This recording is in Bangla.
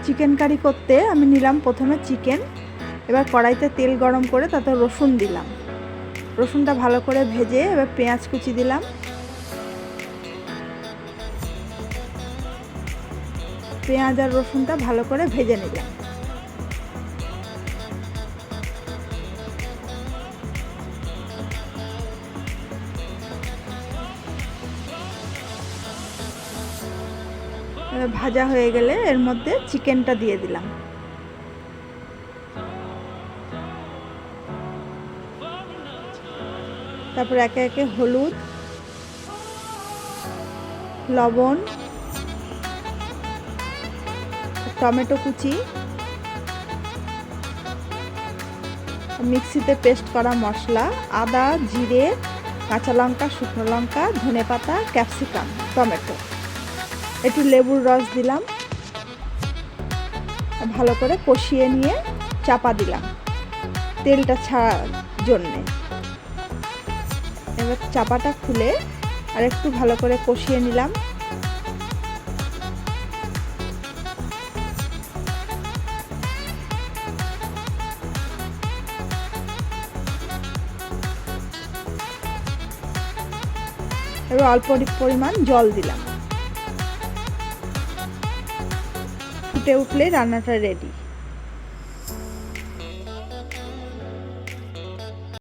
চিকেন কারি করতে আমি নিলাম প্রথমে চিকেন। এবার কড়াইতে তেল গরম করে তাতে রসুন দিলাম। রসুনটা ভালো করে ভেজে এবার পেঁয়াজ কুচি দিলাম। পেঁয়াজ আর রসুনটা ভালো করে ভেজে নিলাম। ভাজা হয়ে গেলে এর মধ্যে চিকেনটা দিয়ে দিলাম। তারপর একে একে হলুদ, লবণ, টমেটো কুচি, মিক্সিতে পেস্ট করা মশলা, আদা, জিরে, কাঁচা লঙ্কা, শুকনো লঙ্কা, ধনেপাতা, ক্যাপসিকাম, টমেটো, একটু লেবুর রস দিলাম। ভালো করে কষিয়ে নিয়ে চাপা দিলাম তেলটা ছাড়ার জন্যে। এবার চাপাটা খুলে আর একটু ভালো করে কষিয়ে নিলাম। এবার অল্প পরিমাণ জল দিলাম। ফুটে উঠলে রান্নাটা রেডি।